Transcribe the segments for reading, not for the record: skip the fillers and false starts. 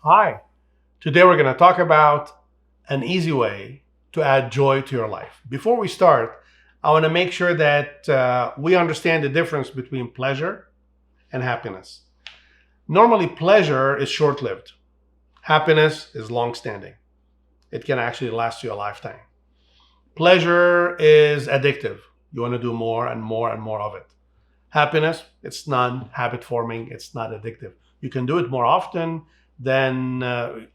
Hi, today we're going to talk about an easy way to add joy to your life. Before we start, I want to make sure that we understand the difference between pleasure and happiness. Normally, pleasure is short lived, happiness is long standing. It can actually last you a lifetime. Pleasure is addictive. You want to do more and more and more of it. Happiness, it's non habit forming, it's not addictive. You can do it more often than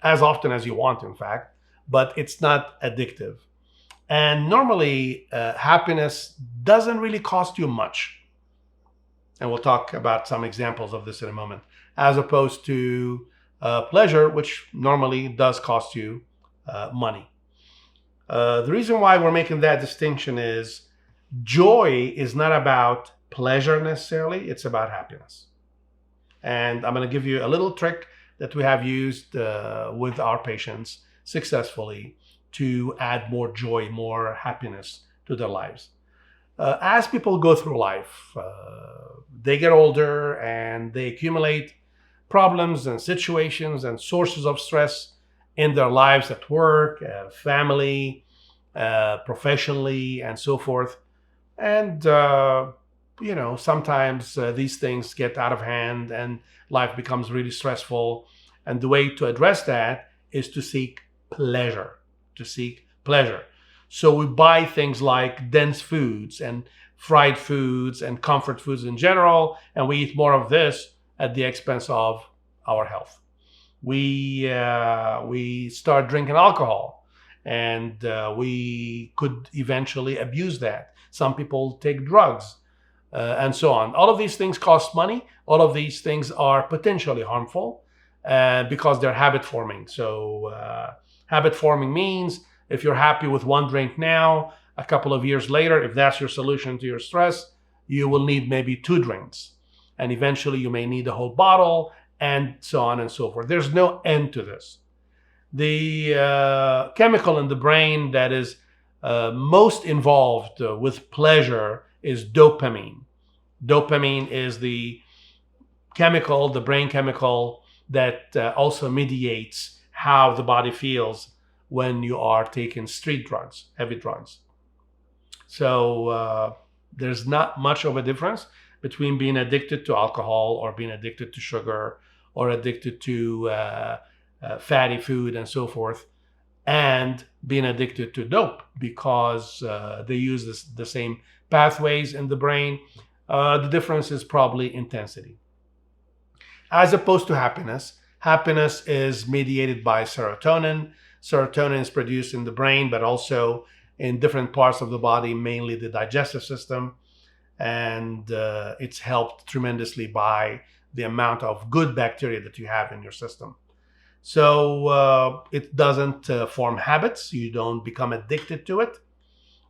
as often as you want, in fact, but it's not addictive. And normally, happiness doesn't really cost you much. And we'll talk about some examples of this in a moment, as opposed to pleasure, which normally does cost you money. The reason why we're making that distinction is joy is not about pleasure necessarily, it's about happiness. And I'm going to give you a little trick that we have used with our patients successfully to add more joy, more happiness to their lives. As people go through life, they get older and they accumulate problems and situations and sources of stress in their lives at work, family, professionally, and so forth. And sometimes these things get out of hand and life becomes really stressful. And the way to address that is to seek pleasure, to seek pleasure. So we buy things like dense foods and fried foods and comfort foods in general, and we eat more of this at the expense of our health. We start drinking alcohol, and we could eventually abuse that. Some people take drugs, and so on. All of these things cost money. All of these things are potentially harmful because they're habit forming. So habit forming means if you're happy with one drink now, a couple of years later, if that's your solution to your stress, you will need maybe two drinks. And eventually you may need a whole bottle, and so on and so forth. There's no end to this. The chemical in the brain that is most involved with pleasure is dopamine. Dopamine is the chemical, the brain chemical, that also mediates how the body feels when you are taking street drugs, heavy drugs. So there's not much of a difference between being addicted to alcohol or being addicted to sugar or addicted to fatty food and so forth, and being addicted to dope, because they use the same pathways in the brain. The difference is probably intensity. As opposed to happiness, happiness is mediated by serotonin. Serotonin is produced in the brain, but also in different parts of the body, mainly the digestive system. And it's helped tremendously by the amount of good bacteria that you have in your system. So it doesn't form habits. You don't become addicted to it,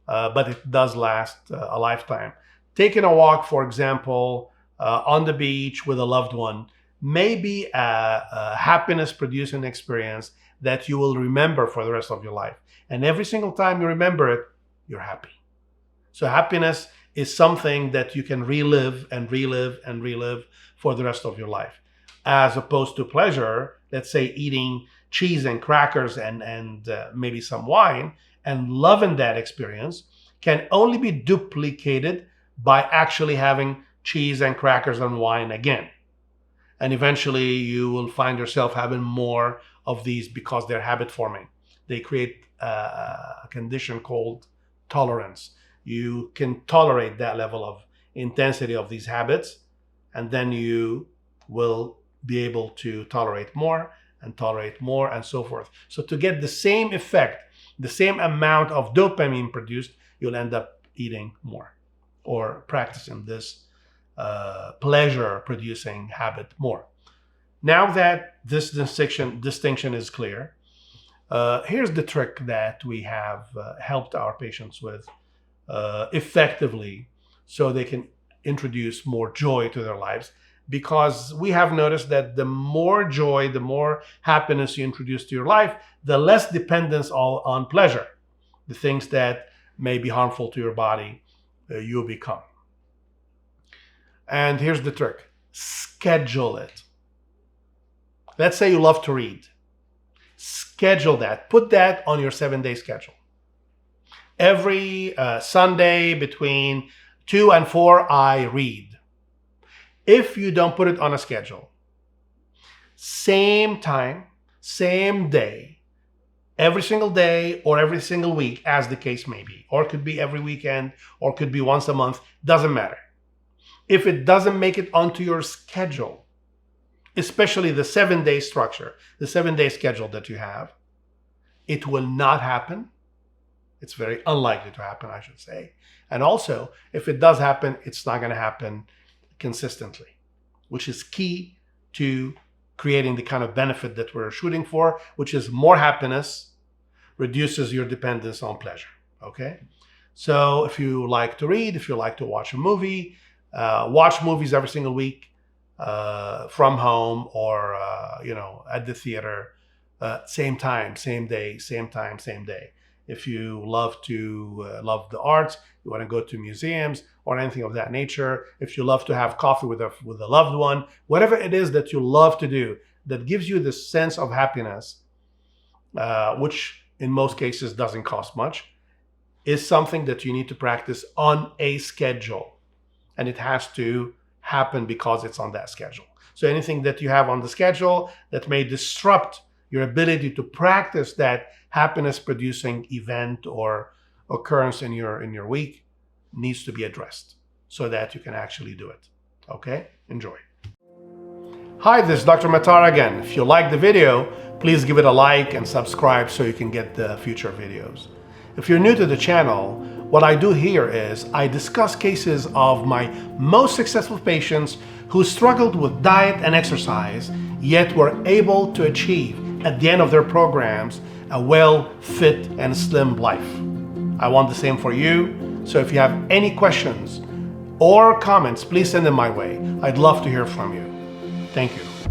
but it does last a lifetime. Taking a walk, for example, on the beach with a loved one may be a happiness producing experience that you will remember for the rest of your life. And every single time you remember it, you're happy. So happiness is something that you can relive and relive and relive for the rest of your life. As opposed to pleasure, let's say eating cheese and crackers and maybe some wine, and loving that experience can only be duplicated by actually having cheese and crackers and wine again. And eventually you will find yourself having more of these because they're habit forming. They create a condition called tolerance. You can tolerate that level of intensity of these habits, and then you will be able to tolerate more and so forth. So to get the same effect, the same amount of dopamine produced, you'll end up eating more or practicing this pleasure producing habit more. Now that this distinction is clear, here's the trick that we have helped our patients with effectively, so they can introduce more joy to their lives. Because we have noticed that the more joy, the more happiness you introduce to your life, the less dependence on pleasure, the things that may be harmful to your body, you become. And here's the trick: schedule it. Let's say you love to read. Schedule that. Put that on your 7-day schedule. Every Sunday between 2 and 4, I read. If you don't put it on a schedule, same time, same day, every single day or every single week, as the case may be, or it could be every weekend, or it could be once a month, doesn't matter. If it doesn't make it onto your schedule, especially the 7-day structure, the 7-day schedule that you have, it will not happen. It's very unlikely to happen, I should say. And also, if it does happen, it's not going to happen consistently, which is key to creating the kind of benefit that we're shooting for, which is more happiness, reduces your dependence on pleasure. Okay? So if you like to read, if you like to watch a movie, watch movies every single week from home or at the theater, same time, same day, same time, same day. If you love love the arts, you want to go to museums or anything of that nature. If you love to have coffee with a loved one, whatever it is that you love to do that gives you this sense of happiness, which in most cases doesn't cost much, is something that you need to practice on a schedule. And it has to happen because it's on that schedule. So anything that you have on the schedule that may disrupt your ability to practice that happiness-producing event or occurrence in your week needs to be addressed so that you can actually do it. Okay? Enjoy. Hi, this is Dr. Matar again. If you like the video, please give it a like and subscribe so you can get the future videos. If you're new to the channel, what I do here is I discuss cases of my most successful patients who struggled with diet and exercise, yet were able to achieve at the end of their programs a well, fit, and slim life. I want the same for you. So if you have any questions or comments, please send them my way. I'd love to hear from you. Thank you.